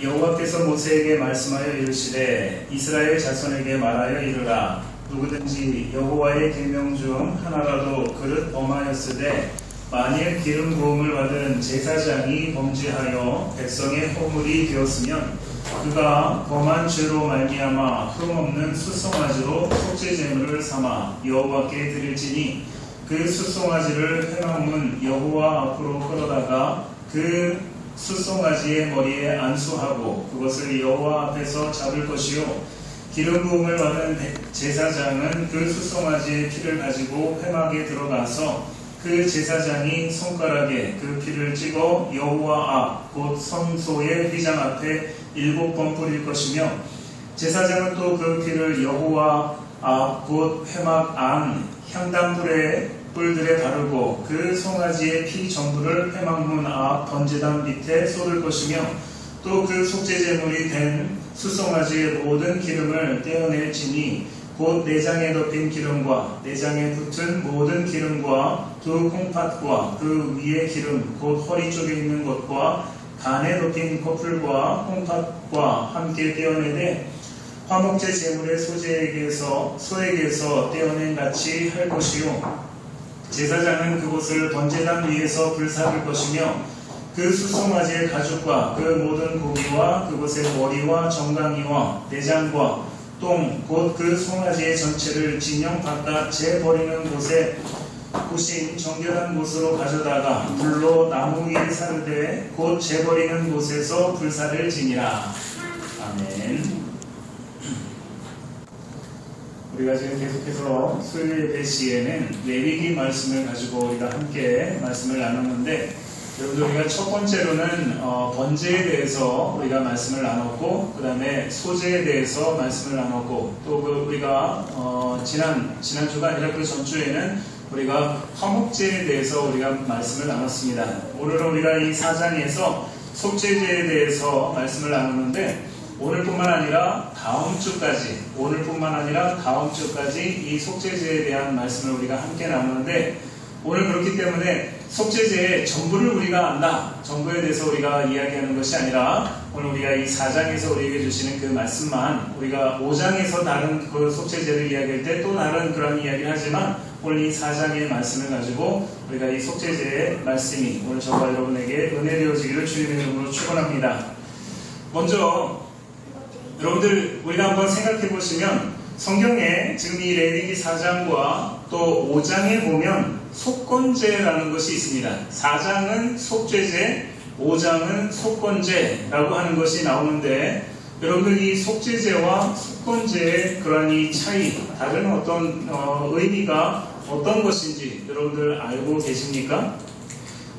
여호와께서 모세에게 말씀하여 이르시되 이스라엘 자손에게 말하여 이르라. 누구든지 여호와의 계명 중 하나라도 그릇 범하였으되 만일 기름 부음을 받은 제사장이 범죄하여 백성의 허물이 되었으면 그가 범한 죄로 말미암아 흠없는 수송아지로 속죄 제물을 삼아 여호와께 드릴지니 그 수송아지를 회막문 여호와 앞으로 끌어다가 그 수송아지의 머리에 안수하고 그것을 여호와 앞에서 잡을 것이요 기름 부음을 받은 제사장은 그 수송아지의 피를 가지고 회막에 들어가서 그 제사장이 손가락에 그 피를 찍어 여호와 앞 곧 성소의 휘장 앞에 7번 뿌릴 것이며 제사장은 또 그 피를 여호와 앞 곧 회막 안 향단불들에 바르고 그 송아지의 피 전부를 회막문 앞 번제단 밑에 쏟을 것이며 또 그 속죄제물이 된 수송아지의 모든 기름을 떼어낼지니 곧 내장에 덮인 기름과 내장에 붙은 모든 기름과 두 콩팥과 그 위의 기름 곧 허리 쪽에 있는 것과 간에 덮인 커플과 콩팥과 함께 떼어내되 화목제 제물의 소에게서 떼어낸 같이 할 것이요 제사장은 그것을 번제단 위에서 불사를 것이며 그 수송아지의 가죽과 그 모든 고기와 그것의 머리와 정강이와 내장과 똥 곧 그 송아지의 전체를 진영 바깥 재버리는 곳에 구신 정결한 곳으로 가져다가 불로 나무 위에 사르되 곧 재버리는 곳에서 불사를 지니라. 아멘. 우리가 지금 계속해서 수요일 예배 시에는 레위기 말씀을 가지고 우리가 함께 말씀을 나눴는데 여러분들 우리가 첫 번째로는 번제에 대해서 우리가 말씀을 나눴고 그 다음에 소제에 대해서 말씀을 나눴고 또 우리가 지난주가 아니라 그 전주에는 우리가 화목제에 대해서 우리가 말씀을 나눴습니다. 오늘은 우리가 이 4장에서 속죄제에 대해서 말씀을 나누는데 오늘뿐만 아니라 다음 주까지 이 속죄제에 대한 말씀을 우리가 함께 나누는데 오늘 그렇기 때문에 속죄제의 전부를 우리가 안다. 전부에 대해서 우리가 이야기하는 것이 아니라 오늘 우리가 이 4장에서 우리에게 주시는 그 말씀만 우리가 5장에서 다른 그 속죄제를 이야기할 때 또 다른 그런 이야기를 하지만 오늘 이 4장의 말씀을 가지고 우리가 이 속죄제의 말씀이 오늘 저와 여러분에게 은혜 되어지기를 주님의 이름으로 축원합니다. 먼저 여러분들 우리가 한번 생각해 보시면 성경에 지금 이 레위기 4장과 또 5장에 보면 속건제라는 것이 있습니다. 4장은 속죄제, 5장은 속건제라고 하는 것이 나오는데 여러분들 이 속죄제와 속건제의 그러한 이 차이, 다른 어떤 의미가 어떤 것인지 여러분들 알고 계십니까?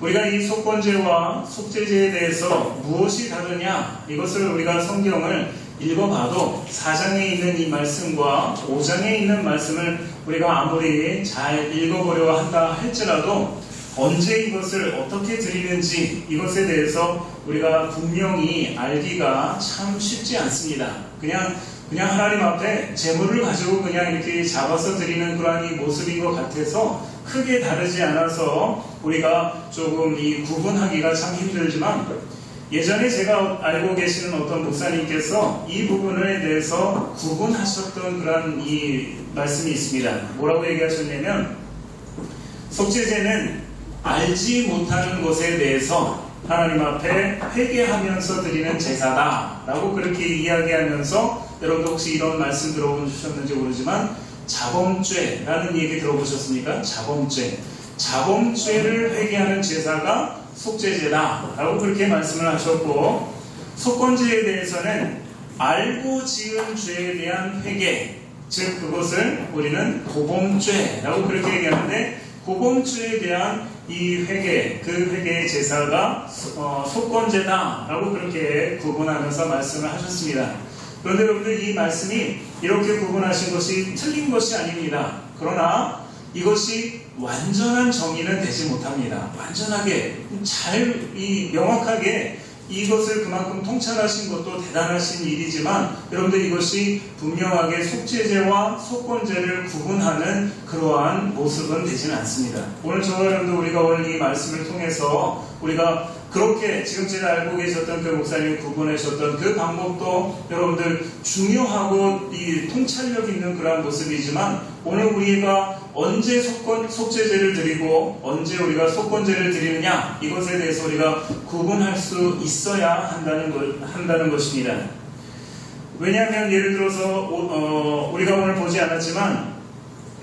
우리가 이 속건제와 속죄제에 대해서 무엇이 다르냐 이것을 우리가 성경을 읽어봐도 4장에 있는 이 말씀과 5장에 있는 말씀을 우리가 아무리 잘 읽어보려 한다 할지라도 언제 이것을 어떻게 드리는지 이것에 대해서 우리가 분명히 알기가 참 쉽지 않습니다. 그냥 하나님 앞에 제물을 가지고 그냥 이렇게 잡아서 드리는 그러한 이 모습인 것 같아서 크게 다르지 않아서 우리가 조금 이 구분하기가 참 힘들지만 예전에 제가 알고 계시는 어떤 목사님께서 이 부분에 대해서 구분하셨던 그런 이 말씀이 있습니다. 뭐라고 얘기하셨냐면 속죄제는 알지 못하는 것에 대해서 하나님 앞에 회개하면서 드리는 제사다 라고 그렇게 이야기하면서 여러분도 혹시 이런 말씀 들어보셨는지 모르지만 자범죄라는 얘기 들어보셨습니까? 자범죄를 회개하는 제사가 속죄제다 라고 그렇게 말씀을 하셨고 속건제에 대해서는 알고 지은 죄에 대한 회개, 즉 그것을 우리는 고범죄라고 그렇게 얘기하는데 고범죄에 대한 이 회개, 그 회개의 제사가 속건제다 라고 그렇게 구분하면서 말씀을 하셨습니다. 그런데 여러분들 이 말씀이 이렇게 구분하신 것이 틀린 것이 아닙니다. 그러나 이것이 완전한 정의는 되지 못합니다. 완전하게 명확하게 이것을 그만큼 통찰하신 것도 대단하신 일이지만 여러분들 이것이 분명하게 속죄제와 속건제를 구분하는 그러한 모습은 되지는 않습니다. 오늘 저와 여러분들 우리가 오늘 이 말씀을 통해서 우리가 그렇게 지금 제가 알고 계셨던 그 목사님이 구분하셨던 그 방법도 여러분들 중요하고 이 통찰력 있는 그러한 모습이지만, 오늘 우리가 언제 속죄제를 드리고 언제 우리가 속건제를 드리느냐, 이것에 대해서 우리가 구분할 수 있어야 한다는 것입니다. 왜냐하면 예를 들어서 우리가 오늘 보지 않았지만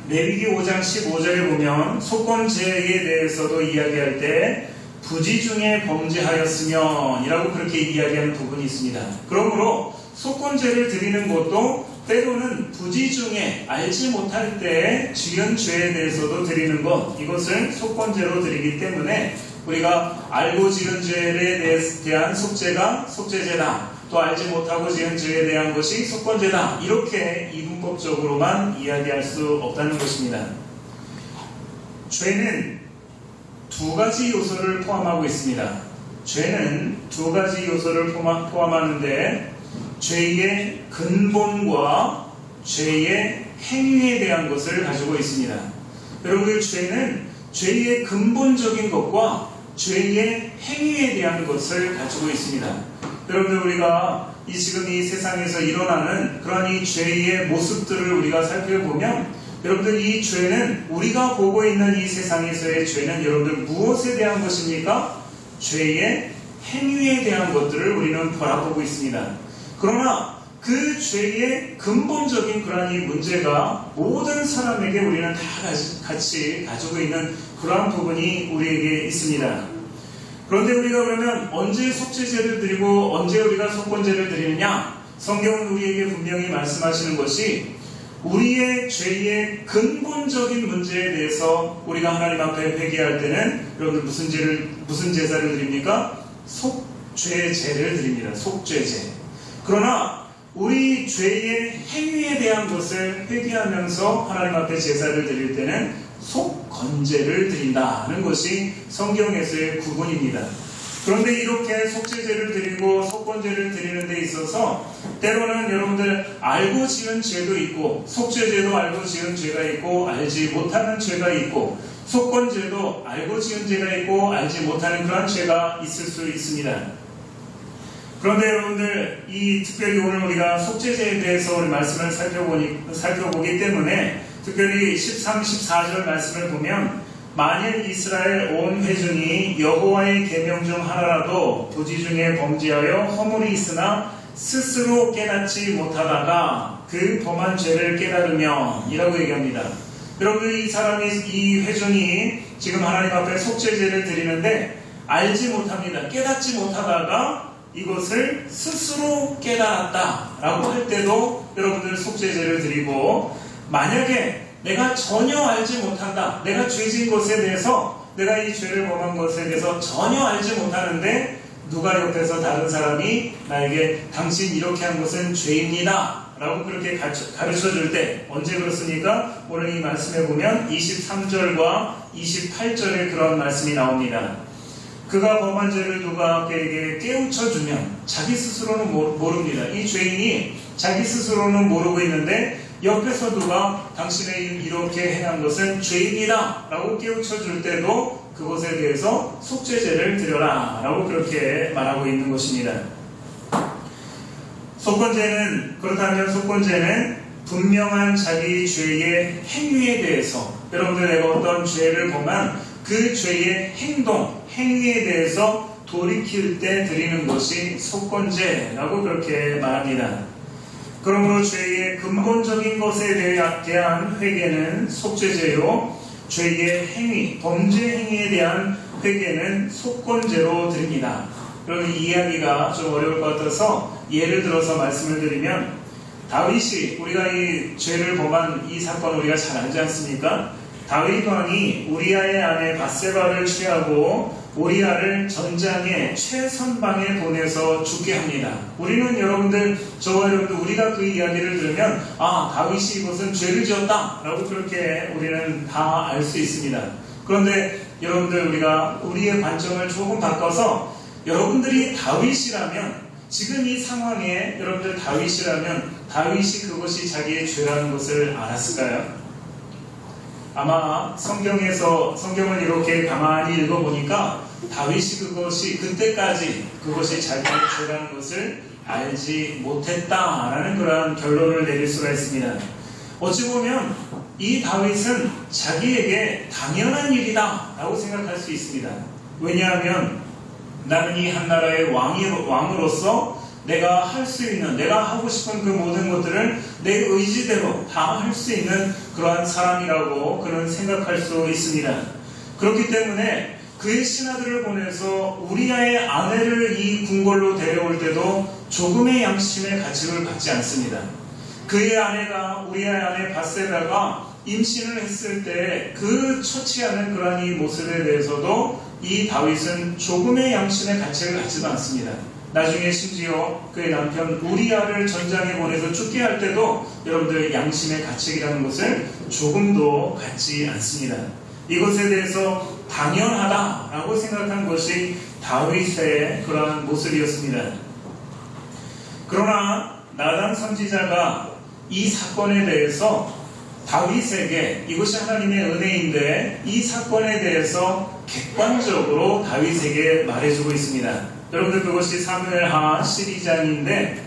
레위기 5장 15절에 보면 속건제에 대해서도 이야기할 때 부지 중에 범죄하였으면 이라고 그렇게 이야기하는 부분이 있습니다. 그러므로 속건제를 드리는 것도 때로는 부지 중에 알지 못할 때 지은 죄에 대해서도 드리는 것, 이것을 속건제로 드리기 때문에 우리가 알고 지은 죄에 대한 속죄가 속죄제다, 또 알지 못하고 지은 죄에 대한 것이 속건제다, 이렇게 이분법적으로만 이야기할 수 없다는 것입니다. 죄는 두 가지 요소를 포함하고 있습니다. 죄는 두 가지 요소를 포함하는데, 죄의 근본과 죄의 행위에 대한 것을 가지고 있습니다. 여러분들, 죄는 죄의 근본적인 것과 죄의 행위에 대한 것을 가지고 있습니다. 여러분들, 우리가 지금 이 세상에서 일어나는 그러한 이 죄의 모습들을 우리가 살펴보면, 여러분들, 이 죄는, 우리가 보고 있는 이 세상에서의 죄는 여러분들 무엇에 대한 것입니까? 죄의 행위에 대한 것들을 우리는 바라보고 있습니다. 그러나 그 죄의 근본적인 그러한 이 문제가 모든 사람에게 우리는 다 같이 가지고 있는 그러한 부분이 우리에게 있습니다. 그런데 우리가 그러면 언제 속죄제를 드리고 언제 우리가 속건제를 드리느냐? 성경은 우리에게 분명히 말씀하시는 것이, 우리의 죄의 근본적인 문제에 대해서 우리가 하나님 앞에 회개할 때는 여러분들 무슨 제사를 드립니까? 속죄제를 드립니다. 속죄제. 그러나 우리 죄의 행위에 대한 것을 회개하면서 하나님 앞에 제사를 드릴 때는 속건제를 드린다는 것이 성경에서의 구분입니다. 그런데 이렇게 속죄제를 드리고 속건제를 드리는 데 있어서 때로는 여러분들 알고 지은 죄도 있고, 속죄제도 알고 지은 죄가 있고 알지 못하는 죄가 있고, 속건제도 알고 지은 죄가 있고 알지 못하는 그런 죄가 있을 수 있습니다. 그런데 여러분들, 특별히 오늘 우리가 속죄제에 대해서 우리 말씀을 살펴보기 때문에 특별히 13, 14절 말씀을 보면, 만일 이스라엘 온 회중이 여호와의 계명 중 하나라도 부지 중에 범죄하여 허물이 있으나 스스로 깨닫지 못하다가 그 범한 죄를 깨달으면 이라고 얘기합니다. 여러분들, 이 회중이 지금 하나님 앞에 속죄제를 드리는데 알지 못합니다. 깨닫지 못하다가 이것을 스스로 깨달았다라고 할 때도 여러분들 속죄제를 드리고, 만약에 내가 전혀 알지 못한다, 내가 죄진 것에 대해서, 내가 이 죄를 범한 것에 대해서 전혀 알지 못하는데 누가 옆에서 다른 사람이 나에게 당신 이렇게 한 것은 죄입니다 라고 그렇게 가르쳐 줄 때, 언제 그렇습니까? 오늘 이 말씀에 보면 23절과 28절에 그런 말씀이 나옵니다. 그가 범한 죄를 누가 그에게 깨우쳐 주면, 자기 스스로는 모릅니다. 이 죄인이 자기 스스로는 모르고 있는데 옆에서 누가 당신의 이렇게 행한 것은 죄입니다 라고 깨우쳐 줄 때도 그것에 대해서 속죄제를 드려라 라고 그렇게 말하고 있는 것입니다. 그렇다면 속건제는 분명한 자기 죄의 행위에 대해서, 여러분들 내가 어떤 죄를 범한 그 죄의 행위에 대해서 돌이킬 때 드리는 것이 속건제라고 그렇게 말합니다. 그러므로 죄의 근본적인 것에 대한 회개는 속죄제요, 죄의 행위, 범죄 행위에 대한 회개는 속건제로 드립니다. 그럼 이 이야기가 좀 어려울 것 같아서 예를 들어서 말씀을 드리면, 다윗이, 우리가 이 죄를 범한 이 사건을 우리가 잘 알지 않습니까? 다윗 왕이 우리아의 아내 밧세바를 취하고 우리아를 전장의 최선방에 보내서 죽게 합니다. 우리는 여러분들, 저와 여러분들, 우리가 그 이야기를 들으면 다윗이 이것은 죄를 지었다 라고 그렇게 우리는 다 알 수 있습니다. 그런데 여러분들, 우리가 우리의 관점을 조금 바꿔서, 여러분들이 다윗이라면, 지금 이 상황에 여러분들 다윗이라면 다윗이 그것이 자기의 죄라는 것을 알았을까요? 아마 성경을 이렇게 가만히 읽어보니까 다윗이 그때까지 그것이 자기의 죄라는 것을 알지 못했다라는 그러한 결론을 내릴 수가 있습니다. 어찌 보면 이 다윗은 자기에게 당연한 일이다 라고 생각할 수 있습니다. 왜냐하면 나는 이 한 나라의 왕으로서 내가 할 수 있는, 내가 하고 싶은 그 모든 것들을 내 의지대로 다 할 수 있는 그러한 사람이라고 그는 생각할 수 있습니다. 그렇기 때문에 그의 신하들을 보내서 우리아의 아내를 이 궁궐로 데려올 때도 조금의 양심의 가책을 받지 않습니다. 그의 아내가 우리아의 아내 밧세바가 임신을 했을 때 그 처치하는 그러한 이 모습에 대해서도 이 다윗은 조금의 양심의 가책을 갖지도 않습니다. 나중에 심지어 그의 남편 우리아를 전장에 보내서 죽게 할 때도 여러분들 양심의 가책이라는 것을 조금도 갖지 않습니다. 이것에 대해서 당연하다라고 생각한 것이 다윗의 그러한 모습이었습니다. 그러나 나단 선지자가 이 사건에 대해서 다윗에게, 이것이 하나님의 은혜인데 이 사건에 대해서 객관적으로 다윗에게 말해주고 있습니다. 여러분들 그것이 사무엘하 12장인데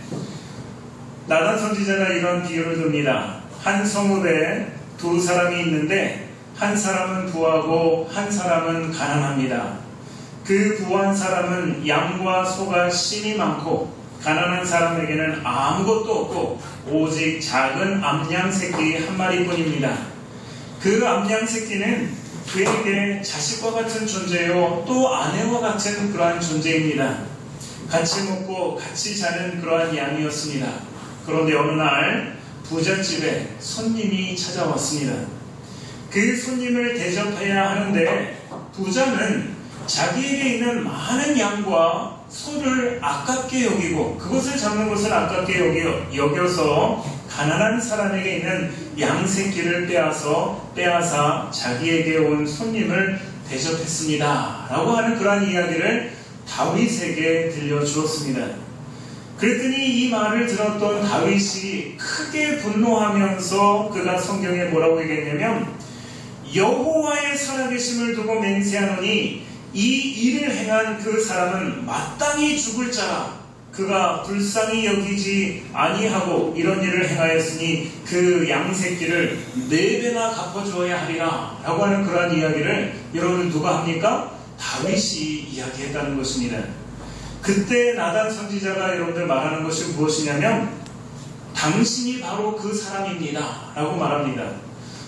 나단 선지자가 이런 비유를 듭니다. 한 성읍에 두 사람이 있는데 한 사람은 부하고 한 사람은 가난합니다. 그 부한 사람은 양과 소가 심이 많고 가난한 사람에게는 아무것도 없고 오직 작은 암양 새끼 한 마리뿐입니다. 그 암양 새끼는 그에게 자식과 같은 존재요 또 아내와 같은 그러한 존재입니다. 같이 먹고 같이 자는 그러한 양이었습니다. 그런데 어느 날 부잣집에 손님이 찾아왔습니다. 그 손님을 대접해야 하는데 부자는 자기에게 있는 많은 양과 소를 아깝게 여기고 그것을 잡는 것을 아깝게 여겨서 가난한 사람에게 있는 양 새끼를 빼앗아 자기에게 온 손님을 대접했습니다 라고 하는 그러한 이야기를 다윗에게 들려주었습니다. 그랬더니 이 말을 들었던 다윗이 크게 분노하면서 그가 성경에 뭐라고 얘기했냐면 여호와의 살아계심을 두고 맹세하노니 이 일을 행한 그 사람은 마땅히 죽을 자라. 그가 불쌍히 여기지 아니하고 이런 일을 행하였으니 그 양새끼를 4배나 갚아주어야 하리라 라고 하는 그러한 이야기를 여러분 누가 합니까? 다윗이 이야기했다는 것입니다. 그때 나단 선지자가 여러분들 말하는 것이 무엇이냐면 당신이 바로 그 사람입니다 라고 말합니다.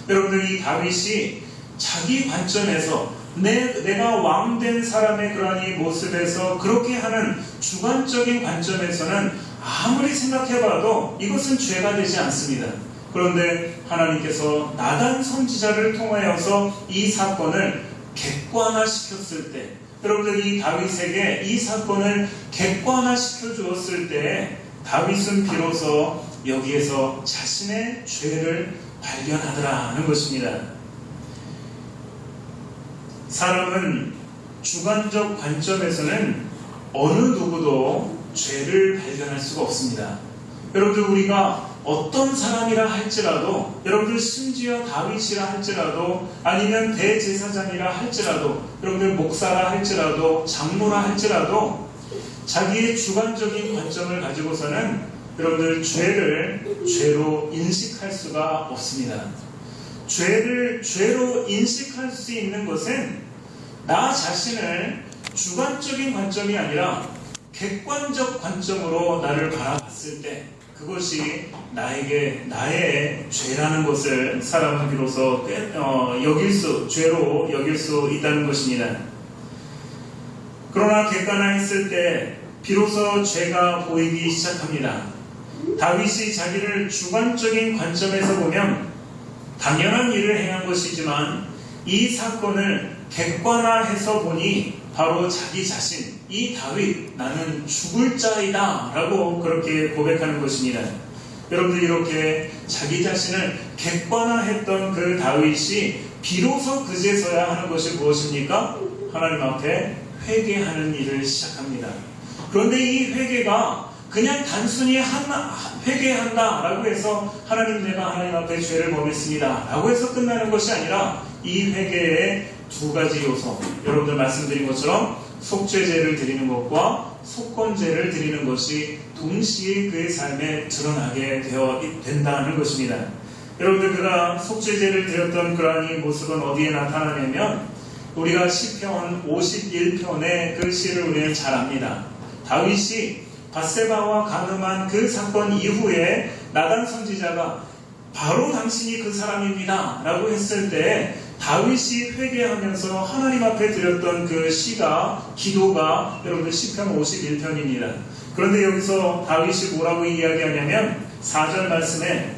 여러분들 이 다윗이 자기 관점에서 내가 왕된 사람의 그러한 이 모습에서 그렇게 하는 주관적인 관점에서는 아무리 생각해봐도 이것은 죄가 되지 않습니다. 그런데 하나님께서 나단 선지자를 통하여서 이 사건을 객관화시켰을 때 여러분들 이 다윗에게 이 사건을 객관화시켜 주었을 때 다윗은 비로소 여기에서 자신의 죄를 발견하더라는 것입니다. 사람은 주관적 관점에서는 어느 누구도 죄를 발견할 수가 없습니다. 여러분들 우리가 어떤 사람이라 할지라도 여러분들 심지어 다윗이라 할지라도 아니면 대제사장이라 할지라도 여러분들 목사라 할지라도 장로라 할지라도 자기의 주관적인 관점을 가지고서는 여러분들 죄를 죄로 인식할 수가 없습니다. 죄를 죄로 인식할 수 있는 것은 나 자신을 주관적인 관점이 아니라 객관적 관점으로 나를 바라봤을 때 그것이 나에게 나의 죄라는 것을 사람은 비로소 죄로 여길 수 있다는 것입니다. 그러나 객관화했을 때 비로소 죄가 보이기 시작합니다. 다윗이 자기를 주관적인 관점에서 보면 당연한 일을 행한 것이지만 이 사건을 객관화해서 보니 바로 자기 자신, 이 다윗, 나는 죽을 자이다 라고 그렇게 고백하는 것입니다. 여러분들 이렇게 자기 자신을 객관화했던 그 다윗이 비로소 그제서야 하는 것이 무엇입니까? 하나님 앞에 회개하는 일을 시작합니다. 그런데 이 회개가 그냥 단순히 회개한다 라고 해서 하나님 내가 하나님 앞에 죄를 범했습니다 라고 해서 끝나는 것이 아니라 이 회개에 두 가지 요소, 여러분들 말씀드린 것처럼 속죄제를 드리는 것과 속건제를 드리는 것이 동시에 그의 삶에 드러나게 된다는 것입니다. 여러분들 그가 속죄제를 드렸던 그러한 이 모습은 어디에 나타나냐면 우리가 시편 51편의 그 시를 우리는 잘 압니다. 다윗이 밧세바와 간음한 그 사건 이후에 나단 선지자가 바로 당신이 그 사람입니다 라고 했을 때 다윗이 회개하면서 하나님 앞에 드렸던 그 시가, 기도가 여러분들 시편 51편입니다. 그런데 여기서 다윗이 뭐라고 이야기하냐면 4절 말씀에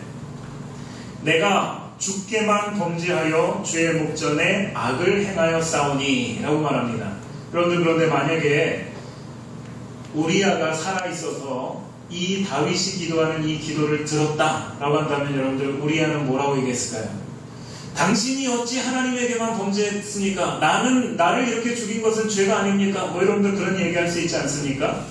내가 주께만 범죄하여 주의 목전에 악을 행하여 싸우니 라고 말합니다. 여러분들 그런데 만약에 우리아가 살아있어서 이 다윗이 기도하는 이 기도를 들었다라고 한다면 여러분들 우리아는 뭐라고 얘기했을까요? 당신이 어찌 하나님에게만 범죄했으니까 나를 이렇게 죽인 것은 죄가 아닙니까? 뭐 여러분들 그런 얘기할 수 있지 않습니까?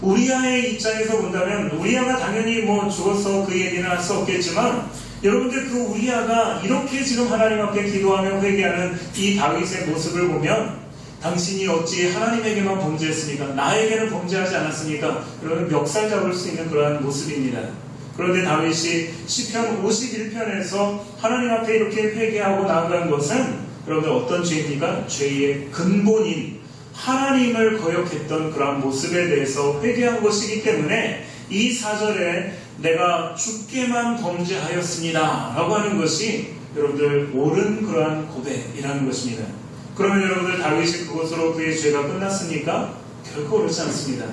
우리아의 입장에서 본다면 우리아가 당연히 뭐 죽어서 그 얘기는 할 수 없겠지만 여러분들 그 우리아가 이렇게 지금 하나님 앞에 기도하며 회개하는 이 다윗의 모습을 보면 당신이 어찌 하나님에게만 범죄했습니까? 나에게는 범죄하지 않았습니까? 여러분 멱살 잡을 수 있는 그러한 모습입니다. 그런데 다윗이 시편 51편에서 하나님 앞에 이렇게 회개하고 나아간 것은 여러분들 어떤 죄입니까? 죄의 근본인 하나님을 거역했던 그러한 모습에 대해서 회개한 것이기 때문에 이 4절에 내가 주께만 범죄하였습니다 라고 하는 것이 여러분들 옳은 그러한 고백이라는 것입니다. 그러면 여러분들 다윗이 그것으로 그의 죄가 끝났습니까? 결코 그렇지 않습니다.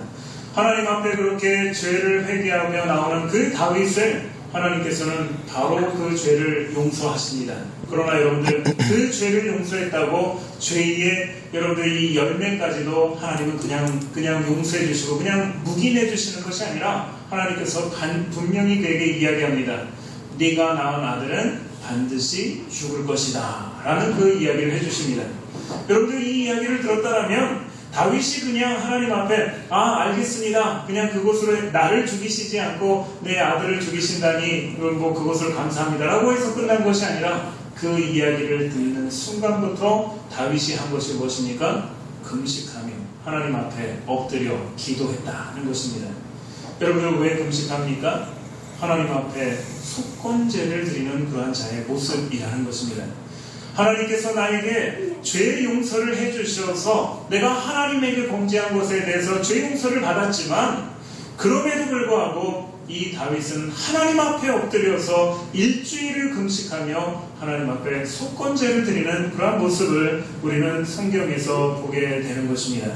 하나님 앞에 그렇게 죄를 회개하며 나오는 그 다윗을 하나님께서는 바로 그 죄를 용서하십니다. 그러나 여러분들 그 죄를 용서했다고 죄의 여러분들 이 열매까지도 하나님은 그냥 용서해 주시고 그냥 묵인해 주시는 것이 아니라 하나님께서 분명히 그에게 이야기합니다. 네가 낳은 아들은 반드시 죽을 것이다 라는 그 이야기를 해주십니다. 여러분들 이 이야기를 들었다면 다윗이 그냥 하나님 앞에 알겠습니다. 그냥 그것으로 나를 죽이시지 않고 내 아들을 죽이신다니 뭐 그것을 감사합니다 라고 해서 끝난 것이 아니라 그 이야기를 듣는 순간부터 다윗이 한 것이 무엇입니까? 금식하며 하나님 앞에 엎드려 기도했다는 것입니다. 여러분들 왜 금식합니까? 하나님 앞에 속건제를 드리는 그러한 자의 모습이라는 것입니다. 하나님께서 나에게 죄 용서를 해주셔서 내가 하나님에게 범죄한 것에 대해서 죄 용서를 받았지만 그럼에도 불구하고 이 다윗은 하나님 앞에 엎드려서 일주일을 금식하며 하나님 앞에 속건제를 드리는 그러한 모습을 우리는 성경에서 보게 되는 것입니다.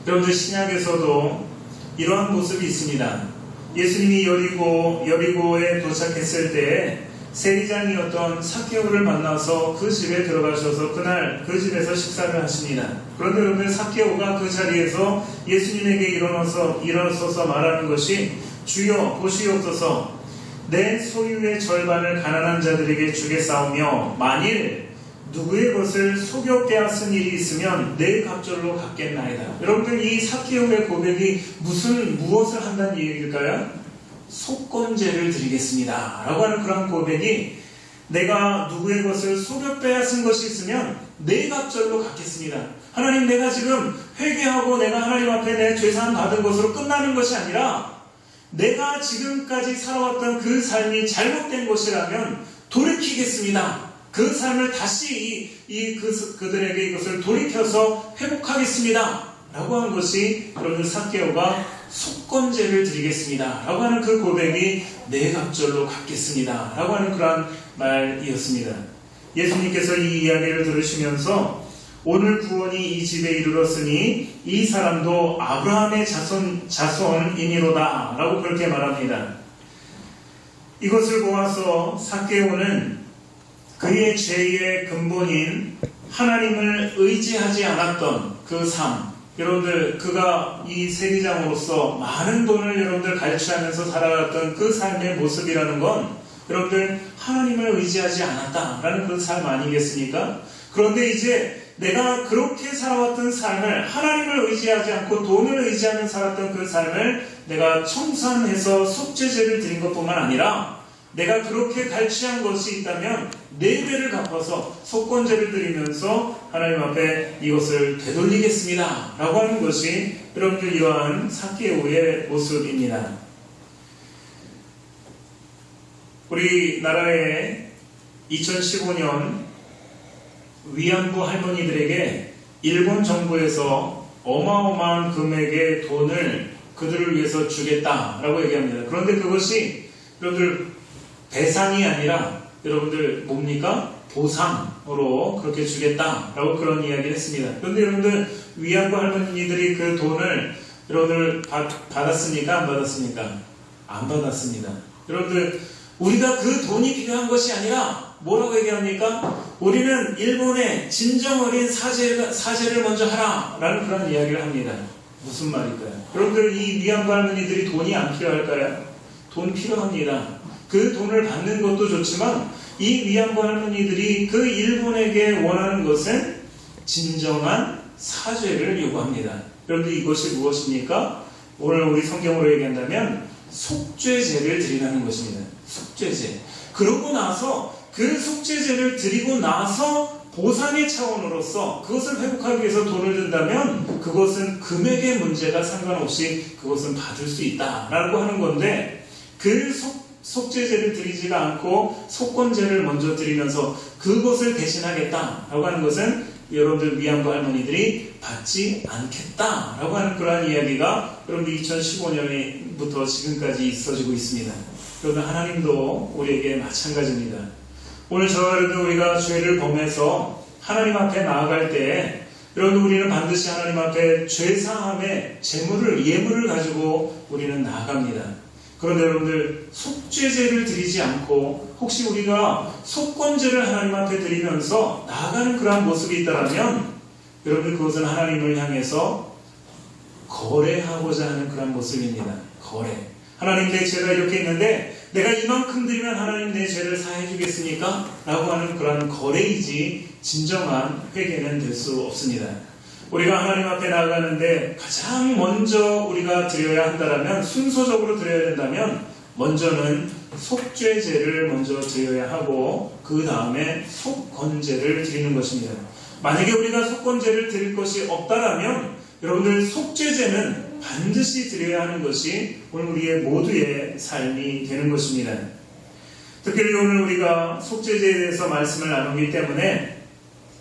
여러분들 신약에서도 이러한 모습이 있습니다. 예수님이 여리고에 도착했을 때 세리장이었던 삭개오를 만나서 그 집에 들어가셔서 그날 그 집에서 식사를 하십니다. 그런데 여러분들 삭개오가 그 자리에서 예수님에게 일어서서 말하는 것이 주여 보시옵소서 내 소유의 절반을 가난한 자들에게 주겠사오며 만일 누구의 것을 속여 빼앗은 일이 있으면 내 갑절로 갚겠나이다. 여러분들 이 삭개오의 고백이 무엇을 한다는 얘기일까요? 속건제를 드리겠습니다 라고 하는 그런 고백이 내가 누구의 것을 속여 빼앗은 것이 있으면 내 갑절로 갚겠습니다. 하나님 내가 지금 회개하고 내가 하나님 앞에 내 죄사함 받은 것으로 끝나는 것이 아니라 내가 지금까지 살아왔던 그 삶이 잘못된 것이라면 돌이키겠습니다. 그 삶을 다시 그들에게 이것을 돌이켜서 회복하겠습니다 라고 한 것이 여러분 삭개오가 속건제를 드리겠습니다 라고 하는 그 고백이 내 갑절로 갚겠습니다 라고 하는 그러한 말이었습니다. 예수님께서 이 이야기를 들으시면서 오늘 구원이 이 집에 이르렀으니 이 사람도 아브라함의 자손이니로다 라고 그렇게 말합니다. 이것을 보아서 삭개오는 그의 죄의 근본인 하나님을 의지하지 않았던 그 삶, 여러분들 그가 이 세리장으로서 많은 돈을 여러분들 갈취하면서 살아갔던 그 삶의 모습이라는 건 여러분들 하나님을 의지하지 않았다라는 그 삶 아니겠습니까? 그런데 이제 내가 그렇게 살아왔던 삶을 하나님을 의지하지 않고 돈을 의지하며 살았던 그 삶을 내가 청산해서 속죄제를 드린 것뿐만 아니라 내가 그렇게 갈취한 것이 있다면 4배를 갚아서 속건제를 드리면서 하나님 앞에 이것을 되돌리겠습니다 라고 하는 것이 여러분들 이러한 삭개오의 모습입니다. 우리나라의 2015년 위안부 할머니들에게 일본 정부에서 어마어마한 금액의 돈을 그들을 위해서 주겠다라고 얘기합니다. 그런데 그것이 여러분들 배상이 아니라 여러분들 뭡니까? 보상으로 그렇게 주겠다라고 그런 이야기를 했습니다. 그런데 여러분들 위안부 할머니들이 그 돈을 여러분들 받았습니까? 안 받았습니까? 안 받았습니다. 여러분들 우리가 그 돈이 필요한 것이 아니라 뭐라고 얘기합니까? 우리는 일본의 진정 어린 사죄를 먼저 하라 라는 그런 이야기를 합니다. 무슨 말일까요? 여러분들 이 위안부 할머니들이 돈이 안 필요할까요? 돈 필요합니다. 그 돈을 받는 것도 좋지만 이 위안부 할머니들이 그 일본에게 원하는 것은 진정한 사죄를 요구합니다. 여러분들 이것이 무엇입니까? 오늘 우리 성경으로 얘기한다면 속죄제를 드리라는 것입니다. 속죄제. 그러고 나서 그 속죄제를 드리고 나서 보상의 차원으로서 그것을 회복하기 위해서 돈을 든다면 그것은 금액의 문제가 상관없이 그것은 받을 수 있다라고 하는 건데 그 속죄제를 드리지가 않고 속건제를 먼저 드리면서 그것을 대신하겠다라고 하는 것은 여러분들 위안부 할머니들이 받지 않겠다라고 하는 그러한 이야기가 여러분들 2015년부터 지금까지 있어지고 있습니다. 여러분 하나님도 우리에게 마찬가지입니다. 오늘 저와 여러분 우리가 죄를 범해서 하나님 앞에 나아갈 때 여러분 우리는 반드시 하나님 앞에 죄사함의 예물을 가지고 우리는 나아갑니다. 그런데 여러분들 속죄제를 드리지 않고 혹시 우리가 속건제를 하나님 앞에 드리면서 나아가는 그러한 모습이 있다면 여러분들 그것은 하나님을 향해서 거래하고자 하는 그런 모습입니다. 거래. 하나님 내 죄가 이렇게 있는데 내가 이만큼 드리면 하나님 내 죄를 사해 주겠습니까? 라고 하는 그런 거래이지 진정한 회개는 될 수 없습니다. 우리가 하나님 앞에 나아가는데 가장 먼저 우리가 드려야 한다면 순서적으로 드려야 된다면 먼저는 속죄제를 먼저 드려야 하고 그 다음에 속건제를 드리는 것입니다. 만약에 우리가 속건제를 드릴 것이 없다라면 여러분들 속죄제는 반드시 드려야 하는 것이 오늘 우리의 모두의 삶이 되는 것입니다. 특별히 오늘 우리가 속죄제에 대해서 말씀을 나누기 때문에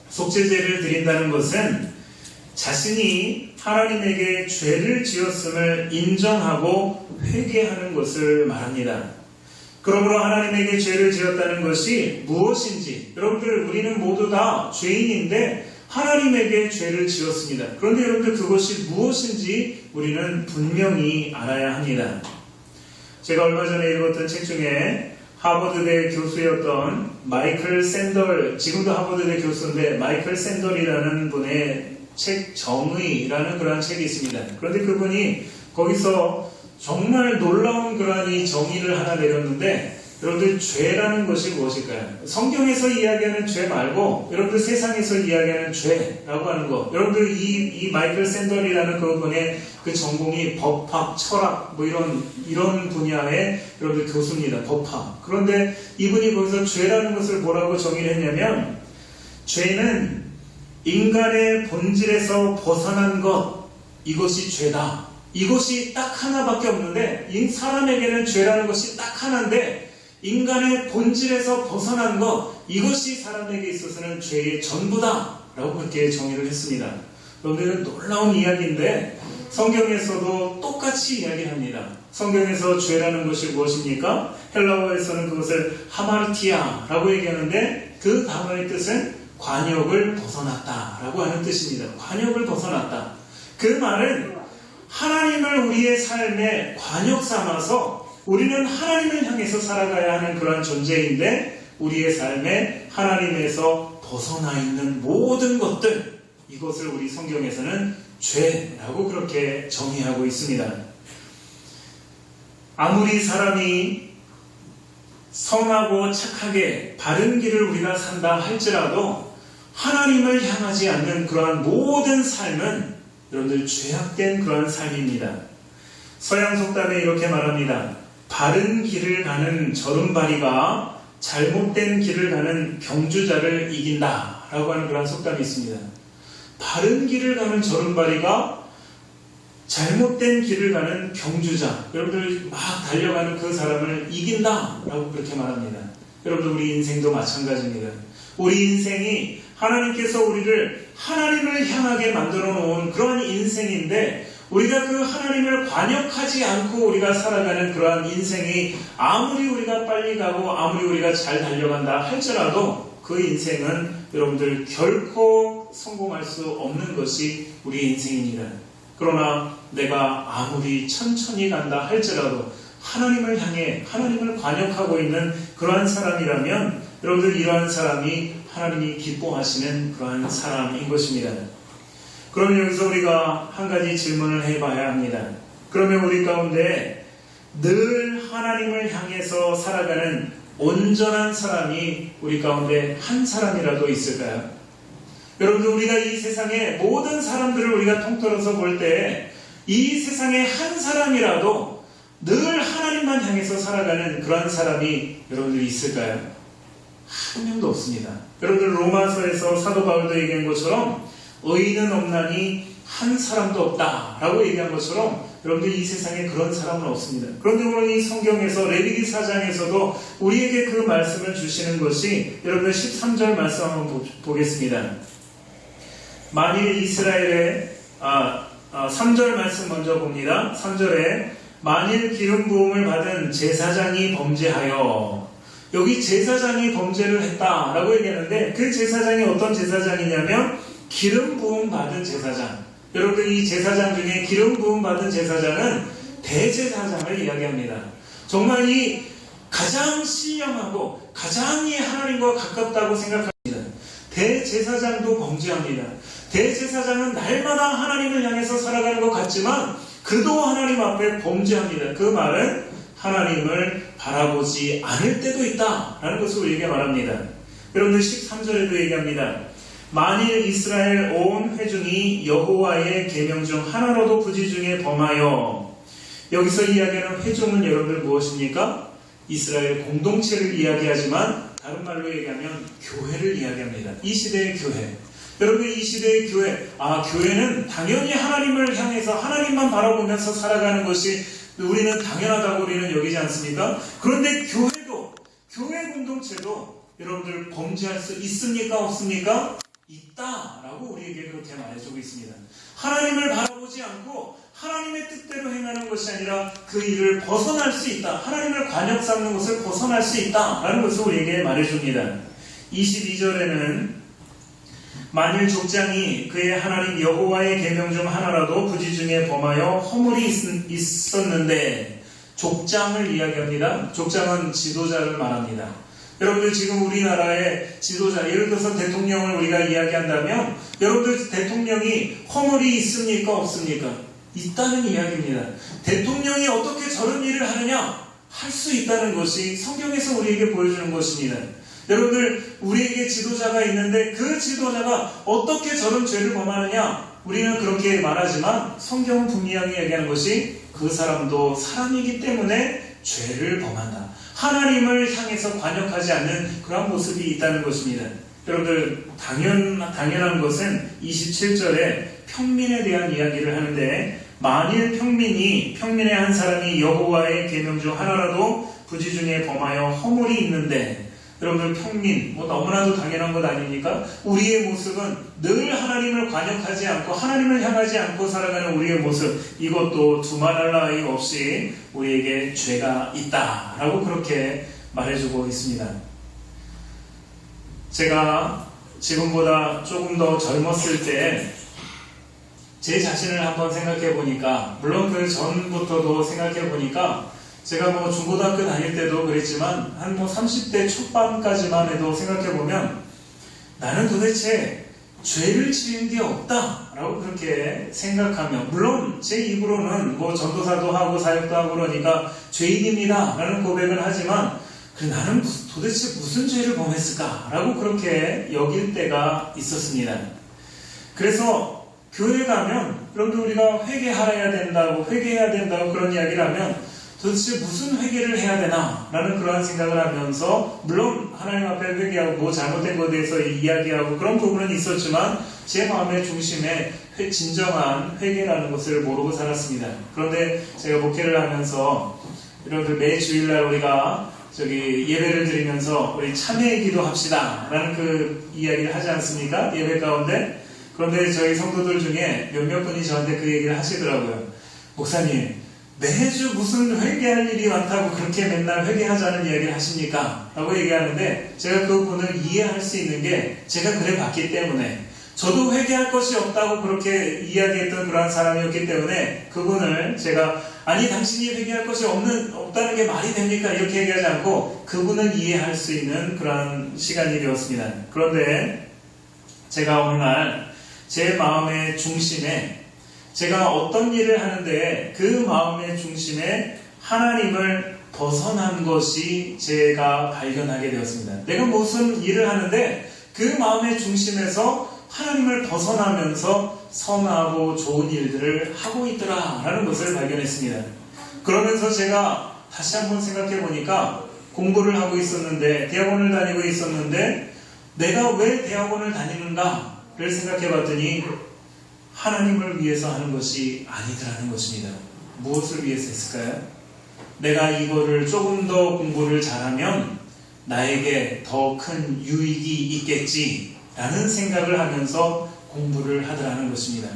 속죄제를 드린다는 것은 자신이 하나님에게 죄를 지었음을 인정하고 회개하는 것을 말합니다. 그러므로 하나님에게 죄를 지었다는 것이 무엇인지 여러분들 우리는 모두 다 죄인인데 하나님에게 죄를 지었습니다. 그런데 여러분들 그것이 무엇인지 우리는 분명히 알아야 합니다. 제가 얼마 전에 읽었던 책 중에 하버드대 교수였던 마이클 샌덜, 지금도 하버드대 교수인데 마이클 샌덜이라는 분의 책 정의라는 그러한 책이 있습니다. 그런데 그분이 거기서 정말 놀라운 그러한 이 정의를 하나 내렸는데 여러분들 죄라는 것이 무엇일까요? 성경에서 이야기하는 죄 말고 여러분들 세상에서 이야기하는 죄라고 하는 것. 여러분들 이 마이클 샌덜이라는 그분의 그 전공이 법학, 철학 뭐 이런 분야의 여러분들 교수입니다. 법학. 그런데 이분이 거기서 죄라는 것을 뭐라고 정의를 했냐면 죄는 인간의 본질에서 벗어난 것, 이것이 죄다. 이것이 딱 하나밖에 없는데 사람에게는 죄라는 것이 딱 하나인데 인간의 본질에서 벗어난 것, 이것이 사람에게 있어서는 죄의 전부다 라고 그렇게 정의를 했습니다. 그런데 놀라운 이야기인데 성경에서도 똑같이 이야기합니다. 성경에서 죄라는 것이 무엇입니까? 헬라어에서는 그것을 하마르티아 라고 얘기하는데 그 단어의 뜻은 관역을 벗어났다 라고 하는 뜻입니다. 관역을 벗어났다. 그 말은 하나님을 우리의 삶에 관역 삼아서 우리는 하나님을 향해서 살아가야 하는 그러한 존재인데 우리의 삶에 하나님에서 벗어나 있는 모든 것들, 이것을 우리 성경에서는 죄라고 그렇게 정의하고 있습니다. 아무리 사람이 선하고 착하게 바른 길을 우리가 산다 할지라도 하나님을 향하지 않는 그러한 모든 삶은 여러분들 죄악된 그러한 삶입니다. 서양 속담에 이렇게 말합니다. 바른 길을 가는 절음발이가 잘못된 길을 가는 경주자를 이긴다 라고 하는 그런 속담이 있습니다. 바른 길을 가는 절음발이가 잘못된 길을 가는 경주자, 여러분들 막 달려가는 그 사람을 이긴다 라고 그렇게 말합니다. 여러분들 우리 인생도 마찬가지입니다. 우리 인생이 하나님께서 우리를 하나님을 향하게 만들어 놓은 그러한 인생인데, 우리가 그 하나님을 관역하지 않고 우리가 살아가는 그러한 인생이 아무리 우리가 빨리 가고 아무리 우리가 잘 달려간다 할지라도 그 인생은 여러분들 결코 성공할 수 없는 것이 우리 인생입니다. 그러나 내가 아무리 천천히 간다 할지라도 하나님을 향해 하나님을 관역하고 있는 그러한 사람이라면 여러분들 이러한 사람이 하나님이 기뻐하시는 그러한 사람인 것입니다. 그러면 여기서 우리가 한 가지 질문을 해봐야 합니다. 그러면 우리 가운데 늘 하나님을 향해서 살아가는 온전한 사람이 우리 가운데 한 사람이라도 있을까요? 여러분들 우리가 이 세상의 모든 사람들을 우리가 통틀어서 볼 때 이 세상에 한 사람이라도 늘 하나님만 향해서 살아가는 그런 사람이 여러분들 있을까요? 한 명도 없습니다. 여러분들 로마서에서 사도 바울도 얘기한 것처럼 의인은 없나니 한 사람도 없다 라고 얘기한 것처럼 여러분들 이 세상에 그런 사람은 없습니다. 그런데 오늘 이 성경에서 레위기 4장에서도 우리에게 그 말씀을 주시는 것이 여러분들 13절 말씀 한번 보겠습니다. 만일 이스라엘의 3절 말씀 먼저 봅니다. 3절에 만일 기름 부음을 받은 제사장이 범죄하여, 여기 제사장이 범죄를 했다라고 얘기하는데 그 제사장이 어떤 제사장이냐면 기름 부음 받은 제사장. 여러분들 이 제사장 중에 기름 부음 받은 제사장은 대제사장을 이야기합니다. 정말 이 가장 신령하고 가장 이 하나님과 가깝다고 생각합니다. 대제사장도 범죄합니다. 대제사장은 날마다 하나님을 향해서 살아가는 것 같지만 그도 하나님 앞에 범죄합니다. 그 말은 하나님을 바라보지 않을 때도 있다라는 것을 우리에게 말합니다. 여러분들 13절에도 얘기합니다. 만일 이스라엘 온 회중이 여호와의 계명 중 하나로도 부지 중에 범하여, 여기서 이야기하는 회중은 여러분들 무엇입니까? 이스라엘 공동체를 이야기하지만 다른 말로 얘기하면 교회를 이야기합니다. 이 시대의 교회. 여러분 이 시대의 교회, 교회는 당연히 하나님을 향해서 하나님만 바라보면서 살아가는 것이 우리는 당연하다고 우리는 여기지 않습니까? 그런데 교회도, 교회 공동체도 여러분들 범죄할 수 있습니까? 없습니까? 있다라고 우리에게 그렇게 말해주고 있습니다. 하나님을 바라보지 않고 하나님의 뜻대로 행하는 것이 아니라 그 일을 벗어날 수 있다. 하나님을 관역 삼는 것을 벗어날 수 있다라는 것을 우리에게 말해줍니다. 22절에는 만일 족장이 그의 하나님 여호와의 계명 중 하나라도 부지 중에 범하여 허물이 있었는데, 족장을 이야기합니다. 족장은 지도자를 말합니다. 여러분들 지금 우리나라의 지도자, 예를 들어서 대통령을 우리가 이야기한다면 여러분들 대통령이 허물이 있습니까? 없습니까? 있다는 이야기입니다. 대통령이 어떻게 저런 일을 하느냐? 할 수 있다는 것이 성경에서 우리에게 보여주는 것입니다. 여러분들 우리에게 지도자가 있는데 그 지도자가 어떻게 저런 죄를 범하느냐? 우리는 그렇게 말하지만 성경은 분명히 얘기하는 것이 그 사람도 사람이기 때문에 죄를 범한다. 하나님을 향해서 관역하지 않는 그런 모습이 있다는 것입니다. 여러분들 당연한 것은 27절에 평민에 대한 이야기를 하는데, 만일 평민의 한 사람이 여호와의 계명 중 하나라도 부지 중에 범하여 허물이 있는데, 여러분들 평민, 너무나도 당연한 것 아닙니까? 우리의 모습은 늘 하나님을 관역하지 않고 하나님을 향하지 않고 살아가는 우리의 모습, 이것도 두말할 나위 없이 우리에게 죄가 있다라고 그렇게 말해주고 있습니다. 제가 지금보다 조금 더 젊었을 때 제 자신을 한번 생각해 보니까, 물론 그 전부터도 생각해 보니까 제가 중고등학교 다닐 때도 그랬지만 한 30대 초반까지만 해도 생각해보면 나는 도대체 죄를 지은 게 없다라고 그렇게 생각하며, 물론 제 입으로는 전도사도 하고 사역도 하고 그러니까 죄인입니다 라는 고백은 하지만 나는 도대체 무슨 죄를 범했을까라고 그렇게 여길 때가 있었습니다. 그래서 교회 가면 여러분들 우리가 회개해야 된다고 그런 이야기를 하면 도대체 무슨 회개를 해야 되나? 라는 그러한 생각을 하면서, 물론 하나님 앞에 회개하고 뭐 잘못된 것에 대해서 이야기하고 그런 부분은 있었지만, 제 마음의 중심에 진정한 회개라는 것을 모르고 살았습니다. 그런데 제가 목회를 하면서, 여러분들 매 주일날 우리가 예배를 드리면서 우리 참회의 기도 합시다 라는 그 이야기를 하지 않습니까? 예배 가운데. 그런데 저희 성도들 중에 몇몇 분이 저한테 그 얘기를 하시더라고요. 목사님, 매주 무슨 회개할 일이 많다고 그렇게 맨날 회개하자는 이야기를 하십니까? 라고 얘기하는데, 제가 그 분을 이해할 수 있는 게 제가 그래 봤기 때문에, 저도 회개할 것이 없다고 그렇게 이야기했던 그러한 사람이었기 때문에, 그분을 제가 아니 당신이 회개할 것이 없다는 게 말이 됩니까? 이렇게 얘기하지 않고 그분을 이해할 수 있는 그러한 시간이 되었습니다. 그런데 제가 어느 날 제 마음의 중심에, 제가 어떤 일을 하는데 그 마음의 중심에 하나님을 벗어난 것이 제가 발견하게 되었습니다. 내가 무슨 일을 하는데 그 마음의 중심에서 하나님을 벗어나면서 선하고 좋은 일들을 하고 있더라 라는 것을 발견했습니다. 그러면서 제가 다시 한번 생각해 보니까, 공부를 하고 있었는데, 대학원을 다니고 있었는데, 내가 왜 대학원을 다니는가를 생각해 봤더니 하나님을 위해서 하는 것이 아니더라는 것입니다. 무엇을 위해서 했을까요? 내가 이거를 조금 더 공부를 잘하면 나에게 더 큰 유익이 있겠지 라는 생각을 하면서 공부를 하더라는 것입니다.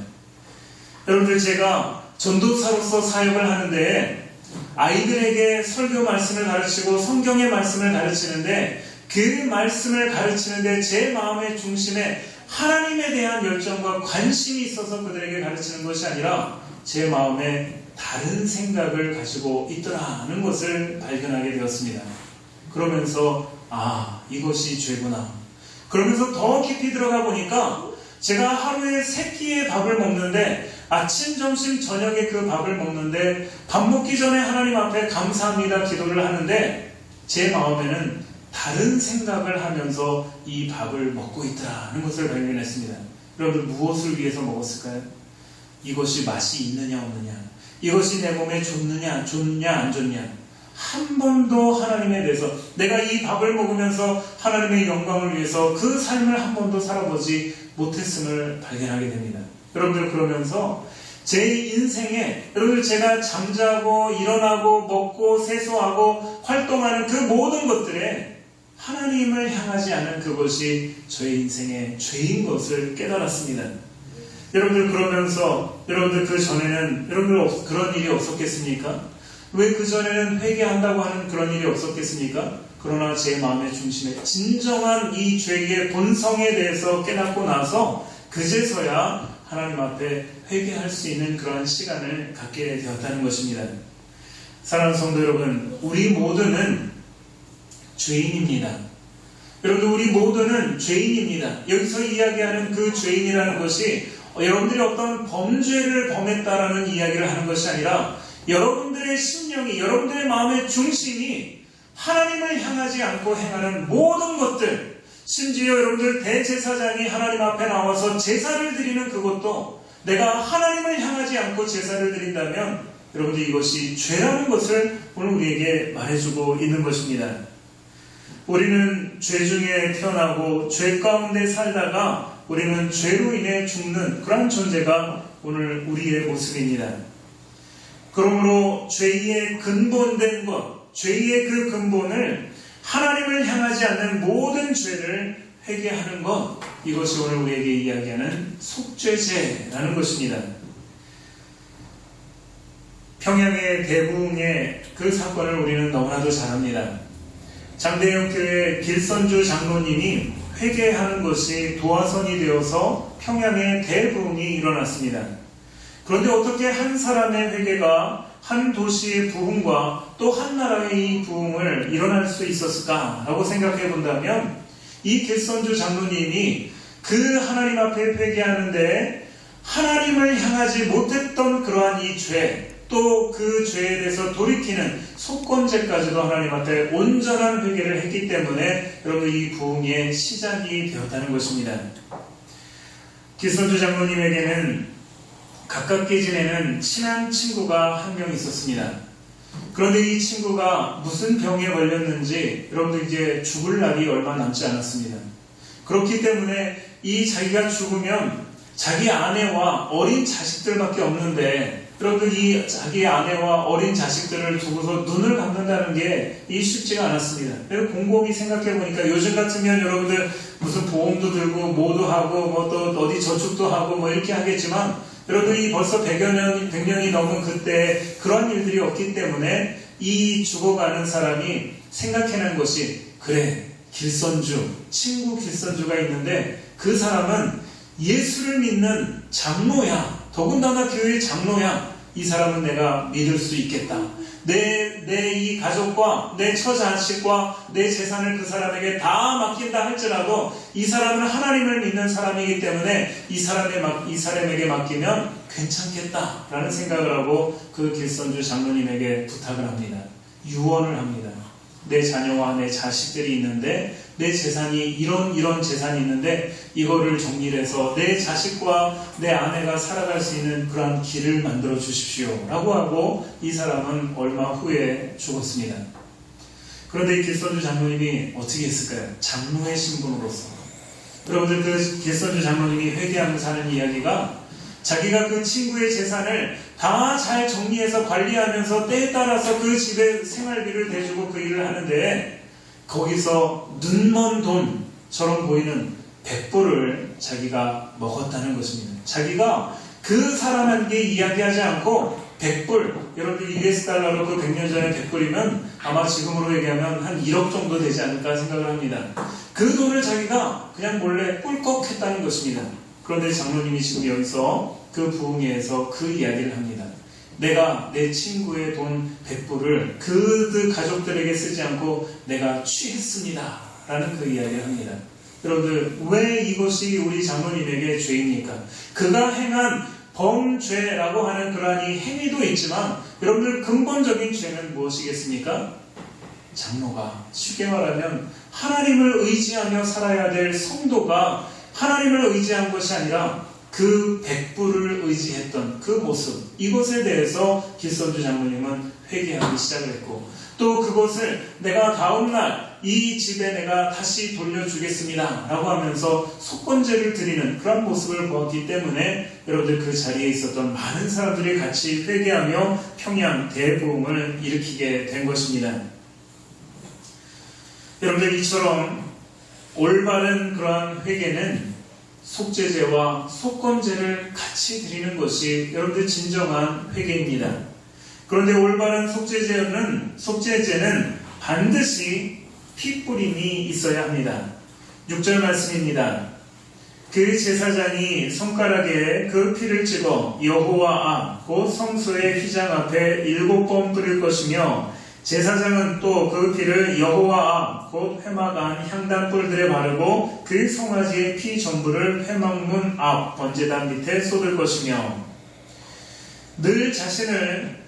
여러분들, 제가 전도사로서 사역을 하는데 아이들에게 설교 말씀을 가르치고 성경의 말씀을 가르치는데, 그 말씀을 가르치는데 제 마음의 중심에 하나님에 대한 열정과 관심이 있어서 그들에게 가르치는 것이 아니라 제 마음에 다른 생각을 가지고 있더라는 것을 발견하게 되었습니다. 그러면서 이것이 죄구나. 그러면서 더 깊이 들어가 보니까, 제가 하루에 3끼의 밥을 먹는데, 아침, 점심, 저녁에 그 밥을 먹는데, 밥 먹기 전에 하나님 앞에 감사합니다 기도를 하는데, 제 마음에는 다른 생각을 하면서 이 밥을 먹고 있더라는 것을 발견했습니다. 여러분, 무엇을 위해서 먹었을까요? 이것이 맛이 있느냐 없느냐, 이것이 내 몸에 좋느냐 안 좋냐, 한 번도 하나님에 대해서, 내가 이 밥을 먹으면서 하나님의 영광을 위해서 그 삶을 한 번도 살아보지 못했음을 발견하게 됩니다. 여러분들, 그러면서 제 인생에, 여러분들, 제가 잠자고 일어나고 먹고 세수하고 활동하는 그 모든 것들에 하나님을 향하지 않은 그것이 저의 인생의 죄인 것을 깨달았습니다. 여러분들, 그러면서 여러분들, 그 전에는 여러분들 그런 일이 없었겠습니까? 왜 그 전에는 회개한다고 하는 그런 일이 없었겠습니까? 그러나 제 마음의 중심에 진정한 이 죄의 본성에 대해서 깨닫고 나서 그제서야 하나님 앞에 회개할 수 있는 그런 시간을 갖게 되었다는 것입니다. 사랑하는 성도 여러분, 우리 모두는 죄인입니다. 여러분들, 우리 모두는 죄인입니다. 여기서 이야기하는 그 죄인이라는 것이 여러분들이 어떤 범죄를 범했다라는 이야기를 하는 것이 아니라, 여러분들의 심령이, 여러분들의 마음의 중심이 하나님을 향하지 않고 행하는 모든 것들, 심지어 여러분들 대제사장이 하나님 앞에 나와서 제사를 드리는 그것도 내가 하나님을 향하지 않고 제사를 드린다면, 여러분들, 이것이 죄라는 것을 오늘 우리에게 말해주고 있는 것입니다. 우리는 죄 중에 태어나고 죄 가운데 살다가 우리는 죄로 인해 죽는 그런 존재가 오늘 우리의 모습입니다. 그러므로 죄의 근본된 것, 죄의 그 근본을 하나님을 향하지 않는 모든 죄를 회개하는 것, 이것이 오늘 우리에게 이야기하는 속죄제라는 것입니다. 평양의 대부흥의 그 사건을 우리는 너무나도 잘 압니다. 장대역교회 길선주 장로님이 회개하는 것이 도화선이 되어서 평양의 대부흥이 일어났습니다. 그런데 어떻게 한 사람의 회개가 한 도시의 부흥과 또 한 나라의 부흥을 일어날 수 있었을까라고 생각해 본다면, 이 길선주 장로님이 그 하나님 앞에 회개하는데 하나님을 향하지 못했던 그러한 이 죄, 또 그 죄에 대해서 돌이키는 속건제까지도 하나님 앞에 온전한 회개를 했기 때문에 여러분, 이 부흥의 시작이 되었다는 것입니다. 길선주 장로님에게는 가깝게 지내는 친한 친구가 한 명 있었습니다. 그런데 이 친구가 무슨 병에 걸렸는지 여러분들 이제 죽을 날이 얼마 남지 않았습니다. 그렇기 때문에 이 자기가 죽으면 자기 아내와 어린 자식들밖에 없는데 여러분들 이 자기 아내와 어린 자식들을 두고서 눈을 감는다는 게 이 쉽지가 않았습니다. 그래서 곰곰이 생각해 보니까 요즘 같으면 여러분들 무슨 보험도 들고 뭐도 하고 뭐 또 어디 저축도 하고 뭐 이렇게 하겠지만 여러분들이 벌써 100년이 넘은 그때 그런 일들이 없기 때문에 이 죽어가는 사람이 생각해낸 것이 그래 길선주 친구 길선주가 있는데 그 사람은 예수를 믿는 장로야. 더군다나 교회 장로야. 이 사람은 내가 믿을 수 있겠다. 내 이 가족과 내 처자식과 내 재산을 그 사람에게 다 맡긴다 할지라도 이 사람은 하나님을 믿는 사람이기 때문에 이 사람에게 맡기면 괜찮겠다라는 생각을 하고 그 길선주 장로님에게 부탁을 합니다. 유언을 합니다. 내 자녀와 내 자식들이 있는데 내 재산이 이런 재산이 있는데 이거를 정리해서 내 자식과 내 아내가 살아갈 수 있는 그러한 길을 만들어 주십시오 라고 하고 이 사람은 얼마 후에 죽었습니다. 그런데 이 길선주 장로님이 어떻게 했을까요? 장로의 신분으로서 여러분들 그 길선주 장로님이 회개하면서 하는 이야기가 자기가 그 친구의 재산을 다 잘 정리해서 관리하면서 때에 따라서 그 집에 생활비를 대주고 그 일을 하는데 거기서 눈먼 돈처럼 보이는 100불을 자기가 먹었다는 것입니다. 자기가 그 사람에게 이야기하지 않고 100불, 여러분들 US 달러로 그 100년 전에 100불이면 아마 지금으로 얘기하면 한 1억 정도 되지 않을까 생각을 합니다. 그 돈을 자기가 그냥 몰래 꿀꺽 했다는 것입니다. 그런데 장로님이 지금 여기서 그 부흥회에서 그 이야기를 합니다. 내가 내 친구의 돈 100불을 그 가족들에게 쓰지 않고 내가 취했습니다. 라는 그 이야기를 합니다. 여러분들 왜 이것이 우리 장로님에게 죄입니까? 그가 행한 범죄라고 하는 그러한 이 행위도 있지만 여러분들 근본적인 죄는 무엇이겠습니까? 장로가 쉽게 말하면 하나님을 의지하며 살아야 될 성도가 하나님을 의지한 것이 아니라 그 100불을 의지했던 그 모습, 이것에 대해서 길선주 장로님은 회개하기 시작을 했고 또 그것을 내가 다음날 이 집에 내가 다시 돌려주겠습니다 라고 하면서 속건제를 드리는 그런 모습을 보았기 때문에 여러분들 그 자리에 있었던 많은 사람들이 같이 회개하며 평양 대부흥을 일으키게 된 것입니다. 여러분들 이처럼 올바른 그러한 회개는 속죄제와 속건제를 같이 드리는 것이 여러분들 진정한 회개입니다. 그런데 올바른 속죄제는 반드시 피 뿌림이 있어야 합니다. 6절 말씀입니다. 그 제사장이 손가락에 그 피를 찍어 여호와 앞 곧 성소의 휘장 앞에 7번 뿌릴 것이며 제사장은 또 그 피를 여호와 앞 곧 회막 안 향단불들에 바르고 그 송아지의 피 전부를 회막문 앞 번제단 밑에 쏟을 것이며 늘 자신을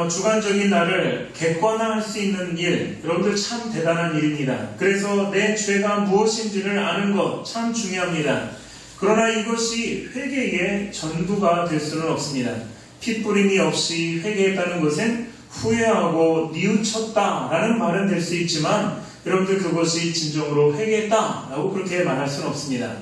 주관적인 나를 객관화할 수 있는 일, 여러분들 참 대단한 일입니다. 그래서 내 죄가 무엇인지를 아는 것 참 중요합니다. 그러나 이것이 회개의 전부가 될 수는 없습니다. 핏뿌림이 없이 회개했다는 것은 후회하고 뉘우쳤다라는 말은 될 수 있지만 여러분들 그것이 진정으로 회개했다라고 그렇게 말할 수는 없습니다.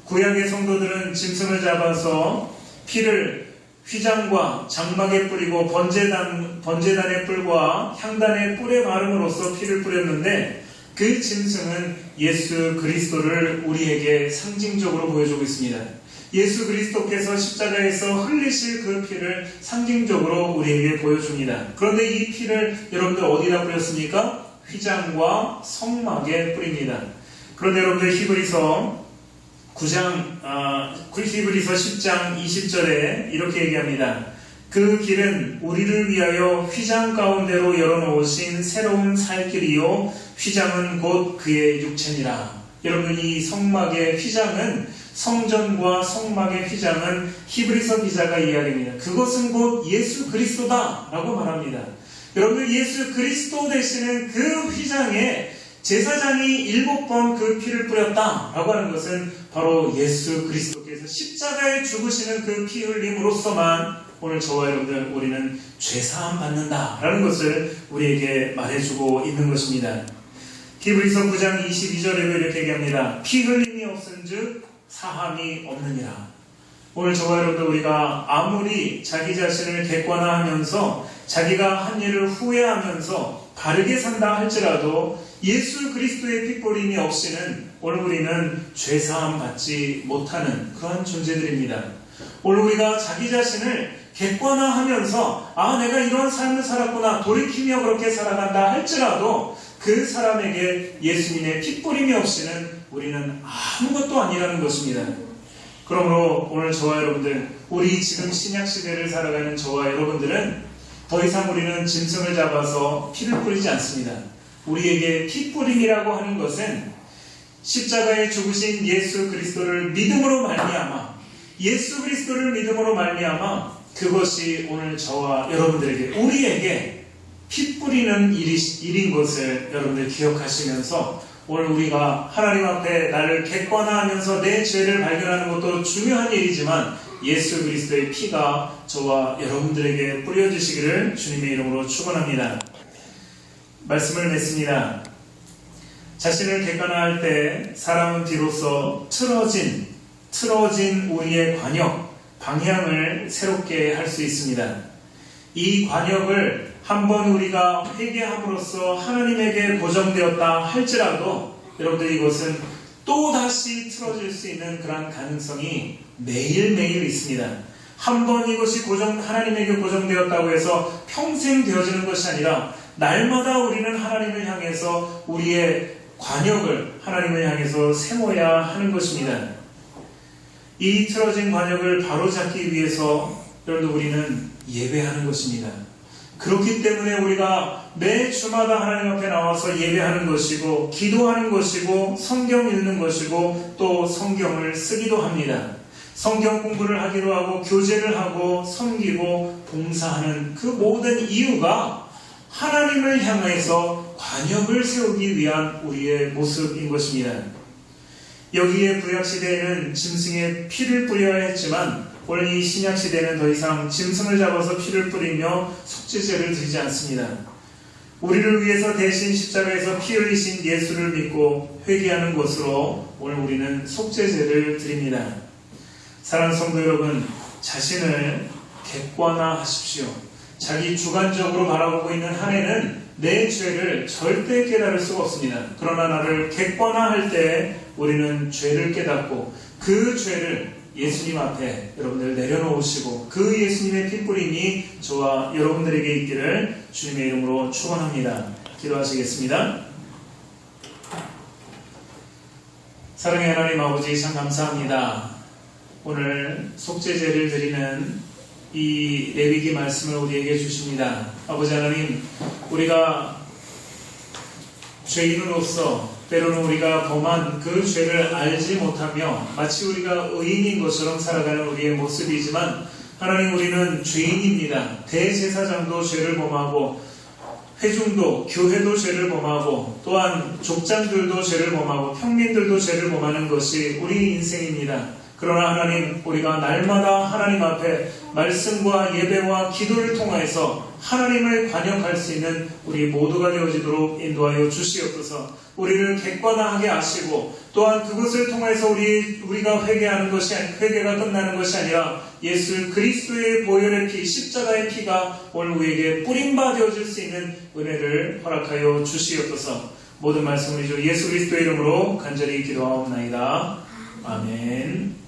구약의 성도들은 짐승을 잡아서 피를 휘장과 장막에 뿌리고 번제단의 뿔과 향단의 뿔에 바름으로써 피를 뿌렸는데 그 짐승은 예수 그리스도를 우리에게 상징적으로 보여주고 있습니다. 예수 그리스도께서 십자가에서 흘리실 그 피를 상징적으로 우리에게 보여줍니다. 그런데 이 피를 여러분들 어디다 뿌렸습니까? 휘장과 성막에 뿌립니다. 그런데 여러분들 히브리서 10장 20절에 이렇게 얘기합니다. 그 길은 우리를 위하여 휘장 가운데로 열어놓으신 새로운 살 길이요 휘장은 곧 그의 육체니라. 여러분 이 성막의 휘장은 성전과 성막의 휘장은 히브리서 기자가 이야기합니다. 그것은 곧 예수 그리스도다 라고 말합니다. 여러분 예수 그리스도 되시는 그 휘장에 제사장이 7번 그 피를 뿌렸다 라고 하는 것은 바로 예수 그리스도께서 십자가에 죽으시는 그 피 흘림으로서만 오늘 저와 여러분들 우리는 죄사함 받는다라는 것을 우리에게 말해주고 있는 것입니다. 히브리서 9장 22절에도 이렇게 얘기합니다. 피 흘림이 없은즉 사함이 없느니라. 오늘 저와 여러분들 우리가 아무리 자기 자신을 객관화하면서 자기가 한 일을 후회하면서 바르게 산다 할지라도 예수 그리스도의 핏보림이 없이는 오늘 우리는 죄사함 받지 못하는 그런 존재들입니다. 오늘 우리가 자기 자신을 객관화하면서 내가 이런 삶을 살았구나 돌이키며 그렇게 살아간다 할지라도 그 사람에게 예수님의 핏보림이 없이는 우리는 아무것도 아니라는 것입니다. 그러므로 오늘 저와 여러분들, 우리 지금 신약시대를 살아가는 저와 여러분들은 더 이상 우리는 짐승을 잡아서 피를 뿌리지 않습니다. 우리에게 핏뿌림이라고 하는 것은 십자가에 죽으신 예수 그리스도를 믿음으로 말미암아, 예수 그리스도를 믿음으로 말미암아 그것이 오늘 저와 여러분들에게, 우리에게 핏뿌리는 일인 것을 여러분들 기억하시면서 오늘 우리가 하나님 앞에 나를 객관화하면서 내 죄를 발견하는 것도 중요한 일이지만 예수 그리스도의 피가 저와 여러분들에게 뿌려주시기를 주님의 이름으로 축원합니다. 말씀을 맺습니다. 자신을 객관화할 때 사람은 비로소 틀어진 우리의 관역, 방향을 새롭게 할 수 있습니다. 이 관역을 한번 우리가 회개함으로써 하나님에게 고정되었다 할지라도 여러분들 이것은 또다시 틀어질 수 있는 그런 가능성이 매일매일 있습니다. 한번 이것이 하나님에게 고정되었다고 해서 평생 되어지는 것이 아니라 날마다 우리는 하나님을 향해서 우리의 관역을 하나님을 향해서 세워야 하는 것입니다. 이 틀어진 관역을 바로잡기 위해서 여러분 우리는 예배하는 것입니다. 그렇기 때문에 우리가 매 주마다 하나님 앞에 나와서 예배하는 것이고 기도하는 것이고 성경 읽는 것이고 또 성경을 쓰기도 합니다. 성경 공부를 하기도 하고 교제를 하고 섬기고 봉사하는 그 모든 이유가 하나님을 향해서 관역을 세우기 위한 우리의 모습인 것입니다. 여기에 구약시대에는 짐승의 피를 뿌려야 했지만 오늘 이 신약시대는 더 이상 짐승을 잡아서 피를 뿌리며 속죄제를 드리지 않습니다. 우리를 위해서 대신 십자가에서 피 흘리신 예수를 믿고 회개하는 것으로 오늘 우리는 속죄제를 드립니다. 사랑하는 성도 여러분, 자신을 객관화하십시오. 자기 주관적으로 바라보고 있는 한 해는 내 죄를 절대 깨달을 수가 없습니다. 그러나 나를 객관화할 때 우리는 죄를 깨닫고 그 죄를 예수님 앞에 여러분들 내려놓으시고 그 예수님의 핏뿌림이 저와 여러분들에게 있기를 주님의 이름으로 축원합니다. 기도하시겠습니다. 사랑의 하나님 아버지 참 감사합니다. 오늘 속죄제를 드리는 이 레위기 말씀을 우리에게 주십니다. 아버지 하나님, 우리가 죄인으로서 때로는 우리가 범한 그 죄를 알지 못하며 마치 우리가 의인인 것처럼 살아가는 우리의 모습이지만 하나님, 우리는 죄인입니다. 대제사장도 죄를 범하고 회중도, 교회도 죄를 범하고 또한 족장들도 죄를 범하고 평민들도 죄를 범하는 것이 우리 인생입니다. 그러나 하나님, 우리가 날마다 하나님 앞에 말씀과 예배와 기도를 통해서 하나님을 관역할 수 있는 우리 모두가 되어지도록 인도하여 주시옵소서. 우리를 객관화하게 하시고 또한 그것을 통해서 우리가 회개가 끝나는 것이 아니라 예수 그리스도의 보혈의 피, 십자가의 피가 오늘 우리에게 뿌림바 되어질 수 있는 은혜를 허락하여 주시옵소서. 모든 말씀을 주 예수 그리스도의 이름으로 간절히 기도하옵나이다. 아멘.